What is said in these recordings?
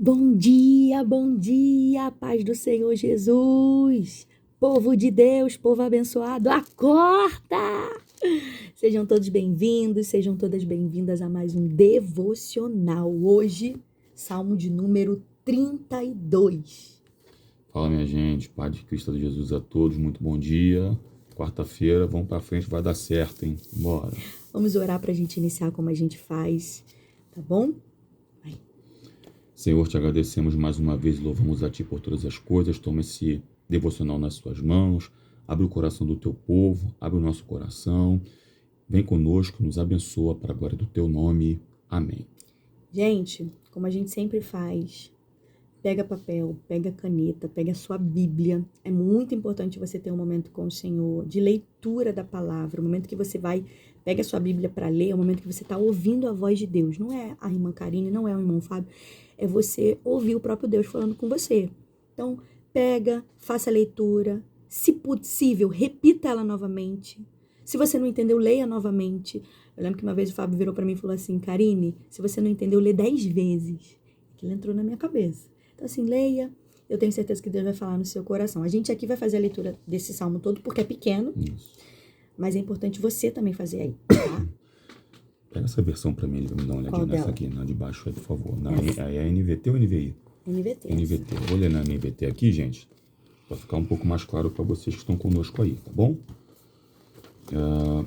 Bom dia, paz do Senhor Jesus, povo de Deus, povo abençoado, acorda! Sejam todos bem-vindos, sejam todas bem-vindas a mais um devocional. Hoje, Salmo de número 32. Fala, minha gente, Pai de Cristo de Jesus a todos, muito bom dia. Quarta-feira, vamos pra frente, vai dar certo, hein? Bora. Vamos orar pra gente iniciar como a gente faz, tá bom? Senhor, te agradecemos mais uma vez e louvamos a Ti por todas as coisas. Toma esse devocional nas Tuas mãos, abre o coração do Teu povo, abre o nosso coração. Vem conosco, nos abençoa para a glória do Teu nome. Amém. Gente, como a gente sempre faz, pega papel, pega caneta, pega a sua Bíblia. É muito importante você ter um momento com o Senhor, de leitura da palavra, o momento que você vai, pega a sua Bíblia para ler, é o momento que você está ouvindo a voz de Deus. Não é a irmã Karine, não é o irmão Fábio, é você ouvir o próprio Deus falando com você. Então, pega, faça a leitura, se possível, repita ela novamente. Se você não entendeu, leia novamente. Eu lembro que uma vez o Fábio virou para mim e falou assim: Karine, se você não entendeu, lê 10 vezes. Aquilo entrou na minha cabeça. Então, assim, leia. Eu tenho certeza que Deus vai falar no seu coração. A gente aqui vai fazer a leitura desse salmo todo porque é pequeno. Isso. Mas é importante você também fazer aí, tá? Pega essa versão para mim, ele vai me dar uma olhadinha nessa aqui, na de baixo aí, por favor. É a NVT ou NVI? NVT. NVT. Eu vou ler na NVT aqui, gente, para ficar um pouco mais claro para vocês que estão conosco aí, tá bom?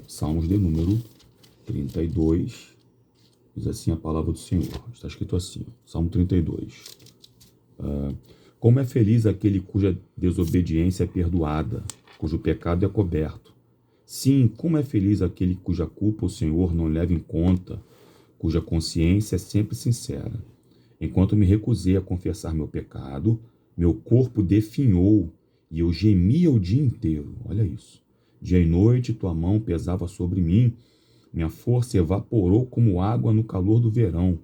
Salmos de número 32, diz assim a palavra do Senhor. Está escrito assim, Salmo 32. Como é feliz aquele cuja desobediência é perdoada, cujo pecado é coberto. Sim, como é feliz aquele cuja culpa o Senhor não leva em conta, cuja consciência é sempre sincera. Enquanto me recusei a confessar meu pecado, meu corpo definhou e eu gemia o dia inteiro. Olha isso. Dia e noite tua mão pesava sobre mim, minha força evaporou como água no calor do verão.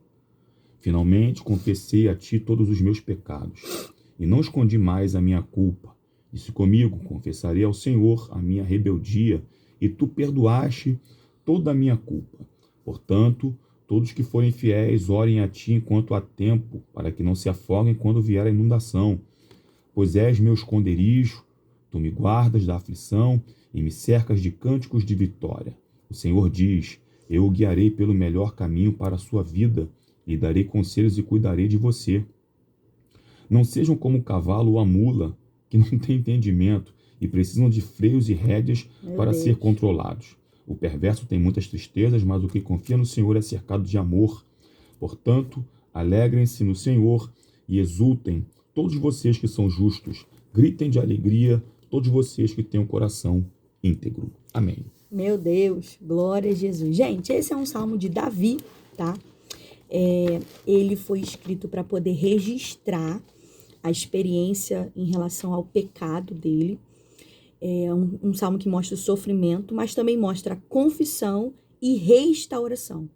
Finalmente confessei a ti todos os meus pecados e não escondi mais a minha culpa. Disse comigo: confessarei ao Senhor a minha rebeldia, e tu perdoaste toda a minha culpa. Portanto, todos que forem fiéis, orem a ti enquanto há tempo, para que não se afoguem quando vier a inundação. Pois és meu esconderijo, tu me guardas da aflição e me cercas de cânticos de vitória. O Senhor diz: eu o guiarei pelo melhor caminho para a sua vida, lhe darei conselhos e cuidarei de você. Não sejam como o cavalo ou a mula, que não têm entendimento e precisam de freios e rédeas para ser controlados. O perverso tem muitas tristezas, mas o que confia no Senhor é cercado de amor. Portanto, alegrem-se no Senhor e exultem, todos vocês que são justos. Gritem de alegria, todos vocês que têm um coração íntegro. Amém. Meu Deus, glória a Jesus. Gente, esse é um salmo de Davi, tá? Ele foi escrito para poder registrar a experiência em relação ao pecado dele. É um salmo que mostra o sofrimento, mas também mostra a confissão e restauração.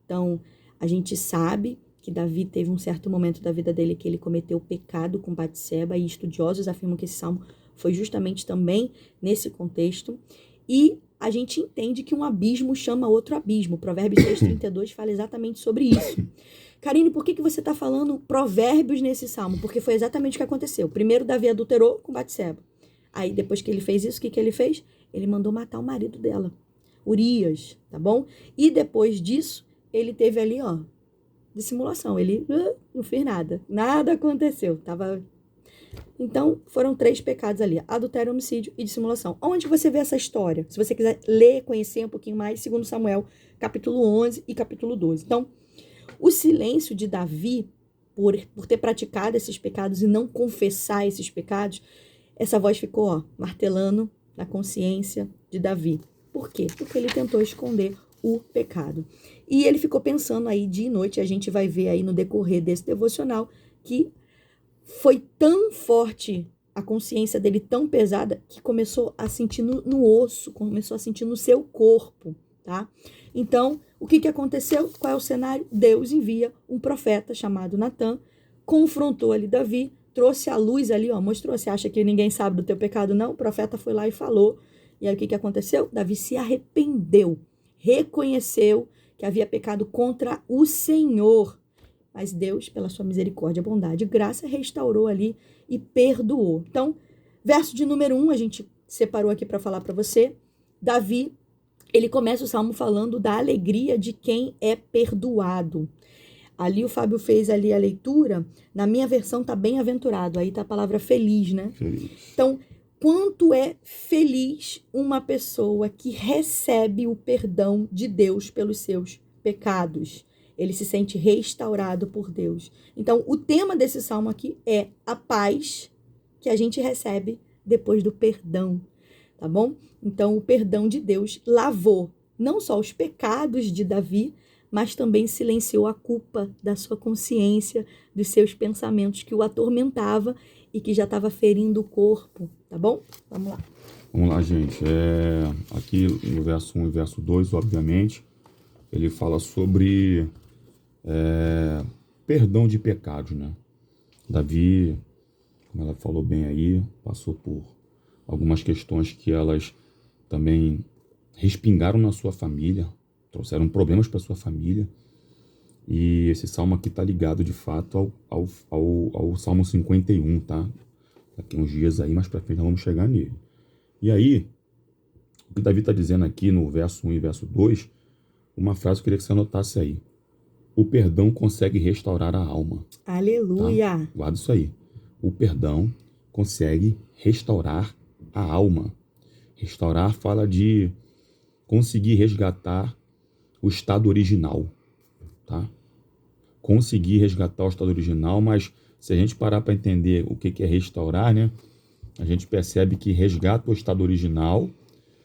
Então, a gente sabe que Davi teve um certo momento da vida dele que ele cometeu pecado com Batseba, e estudiosos afirmam que esse salmo foi justamente também nesse contexto. E a gente entende que um abismo chama outro abismo. Provérbios 6:32 fala exatamente sobre isso. Karine, por que você está falando provérbios nesse salmo? Porque foi exatamente o que aconteceu. Primeiro, Davi adulterou com Batseba. Aí, depois que ele fez isso, o que ele fez? Ele mandou matar o marido dela, Urias, tá bom? E depois disso, ele teve ali, ó, dissimulação. Ele não fez nada. Nada aconteceu. Então, foram 3 pecados ali: adultério, homicídio e dissimulação. Onde você vê essa história? Se você quiser ler, conhecer um pouquinho mais, 2 Samuel, capítulo 11 e capítulo 12. Então, o silêncio de Davi, por ter praticado esses pecados e não confessar esses pecados, essa voz ficou, ó, martelando na consciência de Davi. Por quê? Porque ele tentou esconder o pecado. E ele ficou pensando aí dia e noite, a gente vai ver aí no decorrer desse devocional, que foi tão forte a consciência dele, tão pesada, que começou a sentir no osso, começou a sentir no seu corpo, tá? Então, o que aconteceu? Qual é o cenário? Deus envia um profeta chamado Natã, confrontou ali Davi, trouxe a luz ali, ó, mostrou. Você acha que ninguém sabe do teu pecado? Não, o profeta foi lá e falou. E aí o que aconteceu? Davi se arrependeu, reconheceu que havia pecado contra o Senhor. mas Deus, pela sua misericórdia, bondade e graça, restaurou ali e perdoou. Então, verso de número 1, a gente separou aqui para falar para você. Davi, ele começa o salmo falando da alegria de quem é perdoado. Ali o Fábio fez ali a leitura, na minha versão tá bem-aventurado, aí tá a palavra feliz, né? Feliz. Então, quanto é feliz uma pessoa que recebe o perdão de Deus pelos seus pecados. Ele se sente restaurado por Deus. Então, o tema desse salmo aqui é a paz que a gente recebe depois do perdão, tá bom? Então, o perdão de Deus lavou não só os pecados de Davi, mas também silenciou a culpa da sua consciência, dos seus pensamentos que o atormentava e que já estava ferindo o corpo, tá bom? Vamos lá. Vamos lá, gente. Aqui no verso 1 e verso 2, obviamente, ele fala sobre perdão de pecados, né? Davi, como ela falou bem aí, passou por algumas questões que elas também respingaram na sua família, trouxeram problemas para sua família. E esse salmo aqui está ligado, de fato, ao Salmo 51, tá? Daqui uns dias aí, mais para frente, nós vamos chegar nele. E aí, o que Davi está dizendo aqui no verso 1 e verso 2, uma frase que eu queria que você anotasse aí. O perdão consegue restaurar a alma. Aleluia! Tá? Guarda isso aí. O perdão consegue restaurar a alma. Restaurar fala de conseguir resgatar o estado original, tá? Conseguir resgatar o estado original, mas se a gente parar para entender o que é restaurar, né? A gente percebe que resgata o estado original,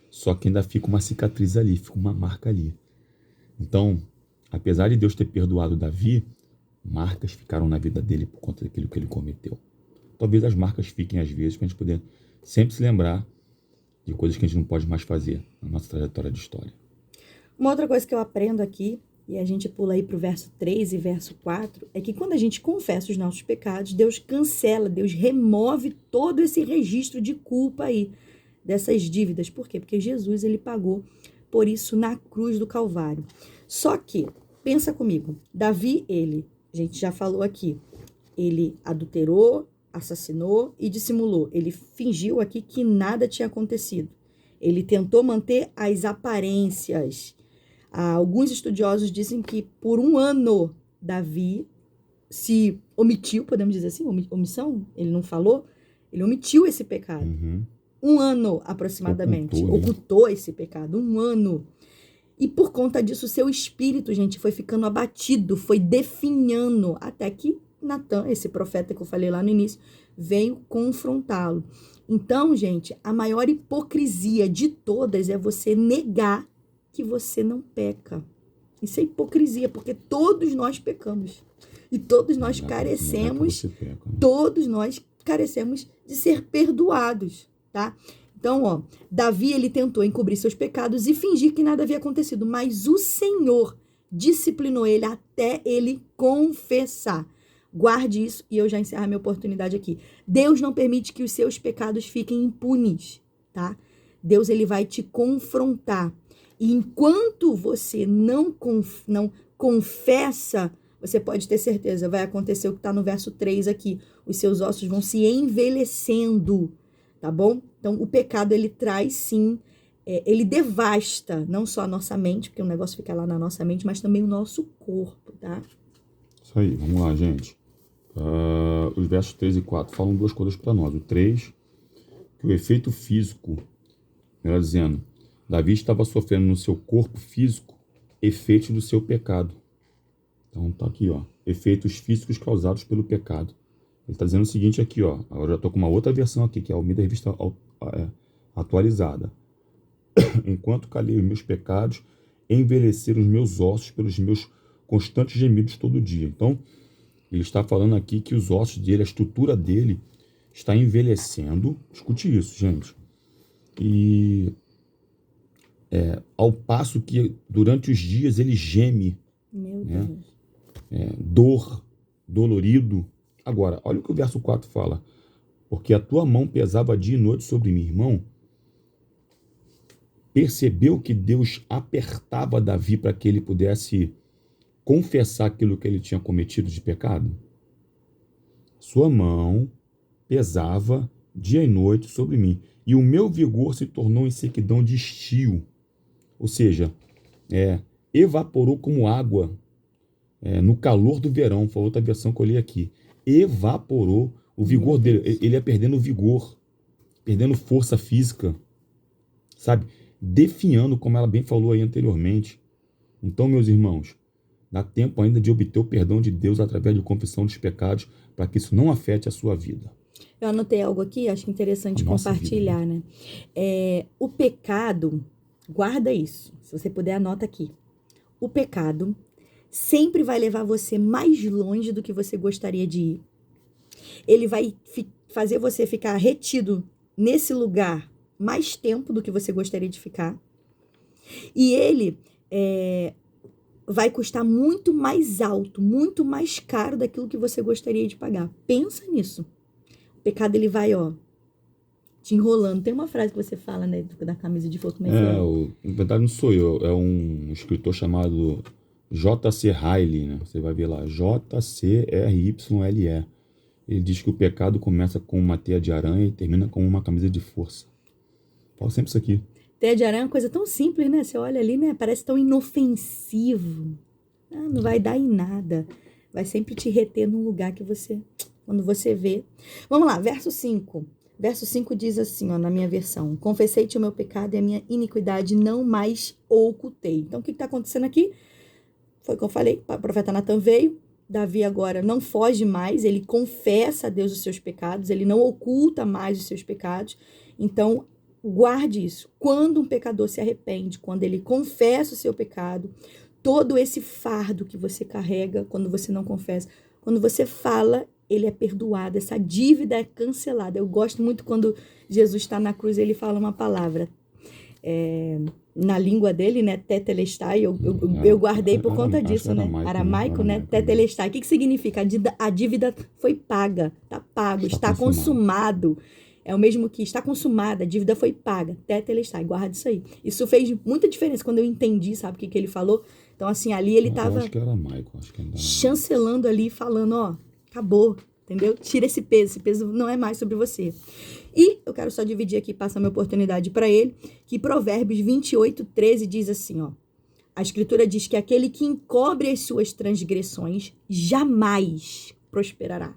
só que ainda fica uma cicatriz ali, fica uma marca ali. Então, apesar de Deus ter perdoado Davi, marcas ficaram na vida dele por conta daquilo que ele cometeu. Talvez as marcas fiquem às vezes, para a gente poder sempre se lembrar de coisas que a gente não pode mais fazer na nossa trajetória de história. Uma outra coisa que eu aprendo aqui, e a gente pula aí para o verso 3 e verso 4, é que quando a gente confessa os nossos pecados, Deus cancela, Deus remove todo esse registro de culpa aí, dessas dívidas. Por quê? Porque Jesus, ele pagou por isso na cruz do Calvário. Só que, pensa comigo, Davi, a gente já falou aqui, ele adulterou, assassinou e dissimulou. Ele fingiu aqui que nada tinha acontecido. Ele tentou manter as aparências. Alguns estudiosos dizem que por 1 ano Davi se omitiu, podemos dizer assim, omissão, ele não falou, ele omitiu esse pecado. 1 ano aproximadamente, ocultou esse pecado, 1 ano. E por conta disso, seu espírito, gente, foi ficando abatido, foi definhando, até que Natan, esse profeta que eu falei lá no início, veio confrontá-lo. Então, gente, a maior hipocrisia de todas é você negar que você não peca. Isso é hipocrisia, porque todos nós pecamos. E todos nós carecemos, todos nós carecemos de ser perdoados, tá? Então, ó, Davi, ele tentou encobrir seus pecados e fingir que nada havia acontecido, mas o Senhor disciplinou ele até ele confessar. Guarde isso e eu já encerro a minha oportunidade aqui. Deus não permite que os seus pecados fiquem impunes, tá? Deus, ele vai te confrontar. E enquanto você não confessa, você pode ter certeza, vai acontecer o que está no verso 3 aqui. Os seus ossos vão se envelhecendo, tá bom? Então, o pecado, ele traz, sim, ele devasta não só a nossa mente, porque o negócio fica lá na nossa mente, mas também o nosso corpo, tá? Isso aí, vamos lá, gente. Os versos 3 e 4 falam 2 coisas para nós. O 3, que o efeito físico, melhor dizendo, Davi estava sofrendo no seu corpo físico efeitos do seu pecado. Então tá aqui, ó, efeitos físicos causados pelo pecado. Ele está dizendo o seguinte aqui, ó, agora eu já estou com uma outra versão aqui, que é a Almeida Revista Atualizada. Enquanto calei os meus pecados, envelheceram os meus ossos pelos meus constantes gemidos todo dia. Então, ele está falando aqui que os ossos dele, a estrutura dele, está envelhecendo. Escute isso, gente. E ao passo que durante os dias ele geme. Meu Deus. Dor, dolorido. Agora, olha o que o verso 4 fala. Porque a tua mão pesava dia e noite sobre mim, irmão. Percebeu que Deus apertava Davi para que ele pudesse confessar aquilo que ele tinha cometido de pecado? Sua mão pesava dia e noite sobre mim, e o meu vigor se tornou em sequidão de estio. Ou seja, evaporou como água no calor do verão. Foi outra versão que eu li aqui. Evaporou o vigor dele. Ele ia perdendo vigor, perdendo força física, sabe? Definhando, como ela bem falou aí anteriormente. Então, meus irmãos, dá tempo ainda de obter o perdão de Deus através de confissão dos pecados, para que isso não afete a sua vida. Eu anotei algo aqui, acho interessante compartilhar, vida, né? O pecado, guarda isso, se você puder anota aqui. O pecado sempre vai levar você mais longe do que você gostaria de ir. Ele vai fazer você ficar retido nesse lugar mais tempo do que você gostaria de ficar. E ele vai custar muito mais alto, muito mais caro daquilo que você gostaria de pagar. Pensa nisso. O pecado, ele vai, te enrolando. Tem uma frase que você fala, né, da camisa de fogo. Na verdade não sou eu, é um escritor chamado J.C. Ryle, né? Você vai ver lá, J.C.R.Y.L.E. Ele diz que o pecado começa com uma teia de aranha e termina com uma camisa de força. Fala sempre isso aqui. Teia de aranha é uma coisa tão simples, né? Você olha ali, né? Parece tão inofensivo. Não vai dar em nada. Vai sempre te reter num lugar que quando você vê. Vamos lá, verso 5. Verso 5 diz assim, na minha versão. Confessei-te o meu pecado e a minha iniquidade não mais ocultei. Então, o que está acontecendo aqui? Foi o que eu falei, o profeta Natan veio. Davi agora não foge mais, ele confessa a Deus os seus pecados, ele não oculta mais os seus pecados. Então, guarde isso. Quando um pecador se arrepende, quando ele confessa o seu pecado, todo esse fardo que você carrega, quando você não confessa, quando você fala, ele é perdoado, essa dívida é cancelada. Eu gosto muito quando Jesus está na cruz, ele fala uma palavra, na língua dele, né, tetelestai, eu guardei por conta disso, né, aramaico, né, tetelestai. O que significa? A dívida foi paga, tá pago, está consumado. É o mesmo que está consumada, a dívida foi paga, tetelestai, guarda isso aí. Isso fez muita diferença quando eu entendi, sabe, o que ele falou. Então, assim, ali ele estava chancelando ali, falando, acabou, entendeu? Tira esse peso não é mais sobre você. E eu quero só dividir aqui, passar minha oportunidade para ele, que Provérbios 28:13 diz assim, a escritura diz que aquele que encobre as suas transgressões jamais prosperará.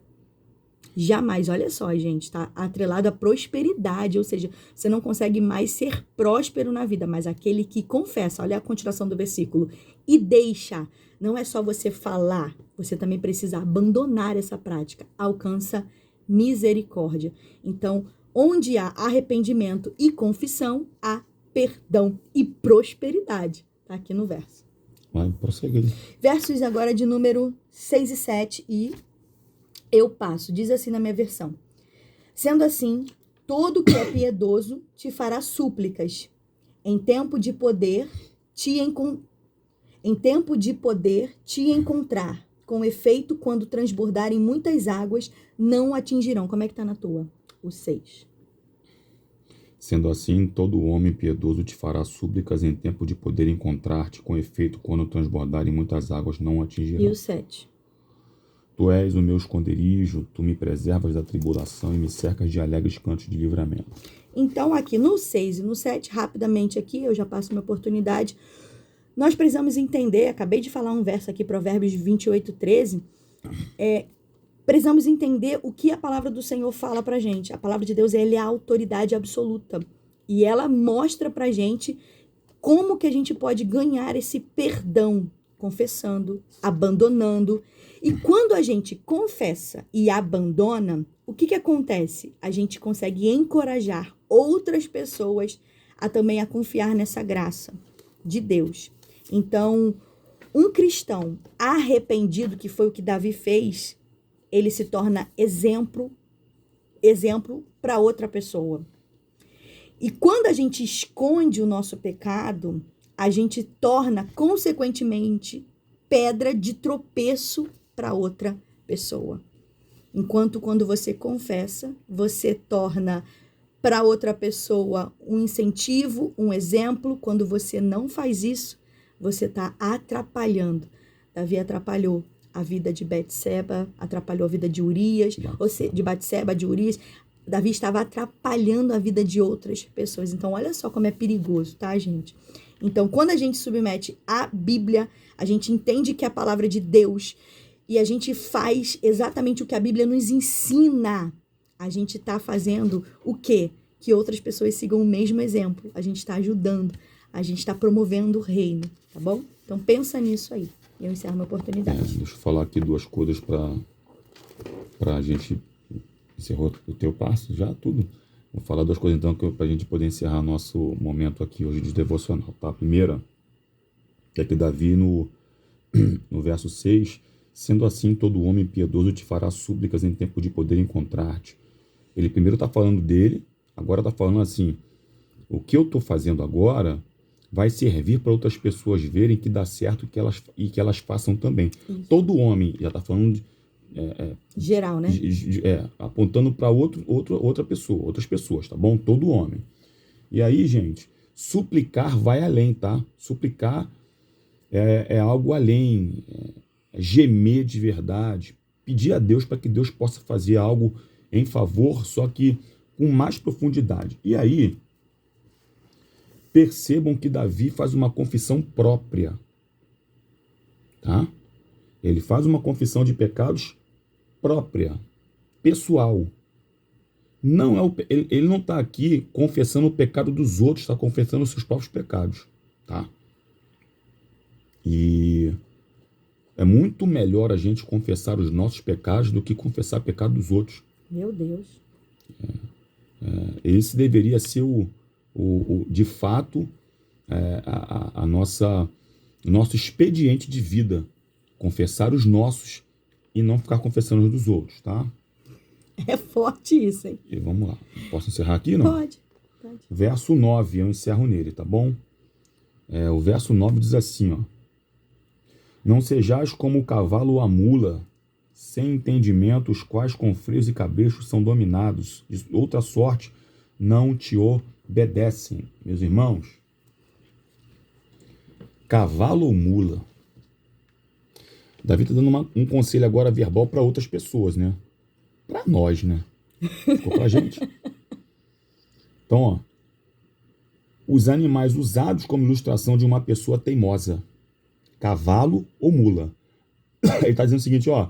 Jamais, olha só, gente, tá atrelado à prosperidade, ou seja, você não consegue mais ser próspero na vida, mas aquele que confessa, olha a continuação do versículo, e deixa, não é só você falar, você também precisa abandonar essa prática, alcança misericórdia. Então, onde há arrependimento e confissão, há perdão e prosperidade, tá aqui no verso. Vai, prosseguir. Versos agora de número 6 e 7 e eu passo, diz assim na minha versão. Sendo assim, todo que é piedoso te fará súplicas. Em tempo de poder te encontrar. Com efeito, quando transbordarem muitas águas, não atingirão. Como é que tá na tua? O 6. Sendo assim, todo homem piedoso te fará súplicas em tempo de poder encontrar-te. Com efeito, quando transbordarem muitas águas, não atingirão. E o 7. Tu és o meu esconderijo, tu me preservas da tribulação e me cercas de alegres cantos de livramento. Então, aqui no 6 e no 7, rapidamente aqui, eu já passo uma oportunidade. Nós precisamos entender, acabei de falar um verso aqui, Provérbios 28:13. Precisamos entender o que a palavra do Senhor fala pra gente. A palavra de Deus, ela é a autoridade absoluta. E ela mostra pra gente como que a gente pode ganhar esse perdão, confessando, abandonando. E quando a gente confessa e abandona, o que acontece? A gente consegue encorajar outras pessoas a também a confiar nessa graça de Deus. Então, um cristão arrependido, que foi o que Davi fez, ele se torna exemplo para outra pessoa. E quando a gente esconde o nosso pecado, a gente torna, consequentemente, pedra de tropeço para outra pessoa. Enquanto quando você confessa, você torna para outra pessoa um incentivo, um exemplo. Quando você não faz isso, você está atrapalhando. Davi atrapalhou a vida de Betseba, atrapalhou a vida de Urias, ou seja, de Batseba, de Urias. Davi estava atrapalhando a vida de outras pessoas. Então, olha só como é perigoso, tá, gente? Então, quando a gente submete a Bíblia, a gente entende que é a palavra de Deus e a gente faz exatamente o que a Bíblia nos ensina. A gente está fazendo o quê? Que outras pessoas sigam o mesmo exemplo. A gente está ajudando, a gente está promovendo o reino, tá bom? Então, pensa nisso aí. Eu encerro minha oportunidade. Deixa eu falar aqui duas coisas para a gente encerrar o teu passo, já tudo. Vou falar duas coisas então para a gente poder encerrar nosso momento aqui hoje de devocional, tá? A primeira é que Davi no verso 6, sendo assim todo homem piedoso te fará súplicas em tempo de poder encontrar-te. Ele primeiro está falando dele, agora está falando assim, o que eu estou fazendo agora vai servir para outras pessoas verem que dá certo e que elas façam também. Isso. Todo homem, já está falando geral, né? Apontando para outra pessoa, outras pessoas, tá bom? Todo homem. E aí, gente, suplicar vai além, tá? Suplicar é algo além, gemer de verdade, pedir a Deus para que Deus possa fazer algo em favor, só que com mais profundidade. E aí, percebam que Davi faz uma confissão própria, tá? Ele faz uma confissão de pecados própria, pessoal. Não ele não está aqui confessando o pecado dos outros, está confessando os seus próprios pecados, tá? E é muito melhor a gente confessar os nossos pecados do que confessar o pecado dos outros. Meu Deus. Esse deveria ser de fato, nosso expediente de vida. Confessar os nossos e não ficar confessando os dos outros, tá? É forte isso, hein? E vamos lá. Posso encerrar aqui, não? Pode. Verso 9, eu encerro nele, tá bom? O verso 9 diz assim, ó. Não sejais como o cavalo ou a mula, sem entendimento, os quais com freios e cabechos são dominados. De outra sorte, não te obedecem. Meus irmãos, cavalo ou mula? Davi está dando um conselho agora verbal para outras pessoas, né? Para nós, né? Ficou pra gente. Então, ó. Os animais usados como ilustração de uma pessoa teimosa. Cavalo ou mula. Ele está dizendo o seguinte, ó.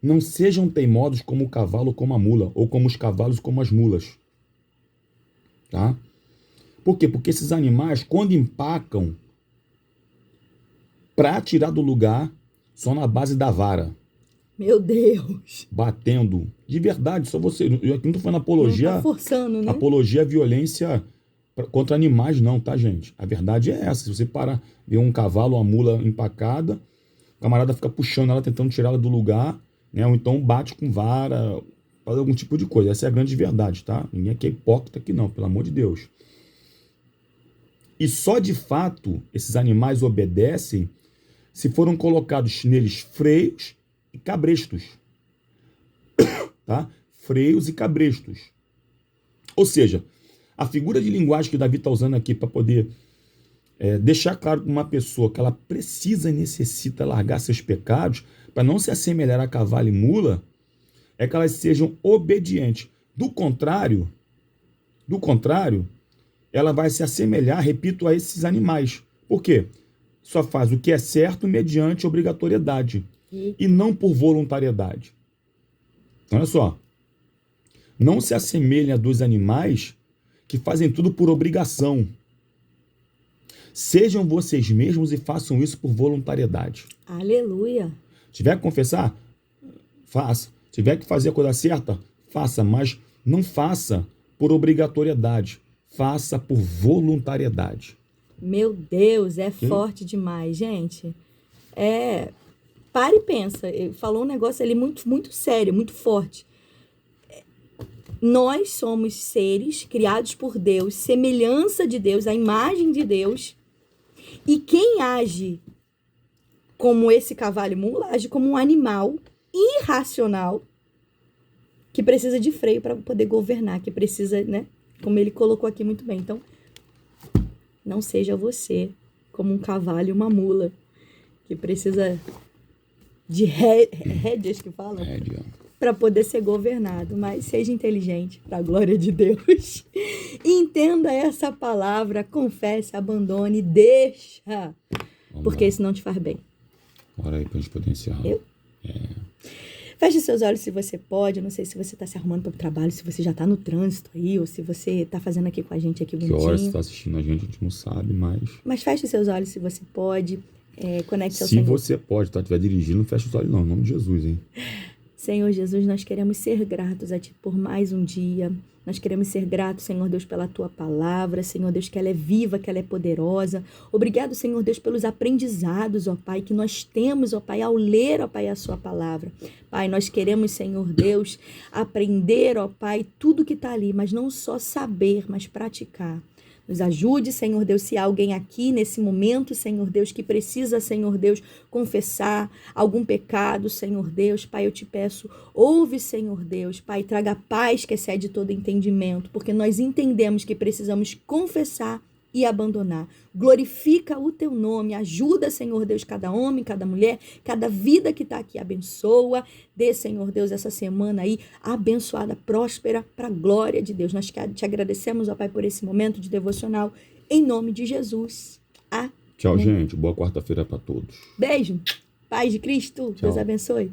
Não sejam teimosos como o cavalo ou como a mula, ou como os cavalos como as mulas. Tá? Por quê? Porque esses animais, quando empacam, para tirar do lugar, só na base da vara. Meu Deus. Batendo. De verdade, só você. Eu aqui não tô falando apologia. Não tá forçando, né? Apologia à violência contra animais, não, tá, gente? A verdade é essa. Se você parar, ver um cavalo, uma mula empacada, o camarada fica puxando ela, tentando tirar ela do lugar, né? Ou então bate com vara, faz algum tipo de coisa. Essa é a grande verdade, tá? Ninguém aqui é hipócrita aqui, não, pelo amor de Deus. E só de fato esses animais obedecem se foram colocados neles freios e cabrestos. Tá? Freios e cabrestos. Ou seja, a figura de linguagem que Davi está usando aqui para poder deixar claro para uma pessoa que ela precisa e necessita largar seus pecados para não se assemelhar a cavalo e mula, é que elas sejam obedientes. Do contrário, ela vai se assemelhar, repito, a esses animais. Por quê? Só faz o que é certo mediante obrigatoriedade e não por voluntariedade. Então, olha só. Não se assemelhem a dos animais que fazem tudo por obrigação. Sejam vocês mesmos e façam isso por voluntariedade. Aleluia. Tiver que confessar? Faça. Tiver que fazer a coisa certa? Faça, mas não faça por obrigatoriedade. Faça por voluntariedade. Meu Deus, é forte demais, gente. Para e pensa. Ele falou um negócio ali muito, muito sério, muito forte. Nós somos seres criados por Deus, semelhança de Deus, a imagem de Deus. E quem age como esse cavalo e mula, age como um animal irracional que precisa de freio para poder governar, que precisa, né? Como ele colocou aqui muito bem. Então, não seja você como um cavalo e uma mula que precisa rédeas que falam, Rédea. para poder ser governado, mas seja inteligente, para a glória de Deus. Entenda essa palavra, confesse, abandone, deixa, porque lá. isso não te faz bem. Ora aí pra gente poder encerrar. Feche seus olhos se você pode. Eu não sei se você está se arrumando para o trabalho, se você já está no trânsito aí, ou se você está fazendo aqui com a gente aqui Que horas você bonitinho. está assistindo a gente não sabe, mas... Mas feche seus olhos se você pode. Conecte ao Se Senhor. você pode, tá? Estiver dirigindo, não fecha os olhos não, em nome de Jesus, hein? Senhor Jesus, nós queremos ser gratos a Ti por mais um dia. Nós queremos ser gratos, Senhor Deus, pela Tua palavra. Senhor Deus, que ela é viva, que ela é poderosa. Obrigado, Senhor Deus, pelos aprendizados, ó Pai, que nós temos, ó Pai, ao ler, ó Pai, a Sua palavra. Pai, nós queremos, Senhor Deus, aprender, ó Pai, tudo que está ali, mas não só saber, mas praticar. Nos ajude, Senhor Deus, se há alguém aqui nesse momento, Senhor Deus, que precisa, Senhor Deus, confessar algum pecado, Senhor Deus. Pai, eu te peço, ouve, Senhor Deus. Pai, traga paz que excede todo entendimento, porque nós entendemos que precisamos confessar e abandonar. Glorifica o teu nome, ajuda, Senhor Deus, cada homem, cada mulher, cada vida que está aqui, abençoa, dê, Senhor Deus, essa semana aí, abençoada, próspera, para a glória de Deus. Nós te agradecemos, ó Pai, por esse momento de devocional, em nome de Jesus. Amém. Tchau, gente. Boa quarta-feira para todos. Beijo, paz de Cristo, Tchau. Deus abençoe.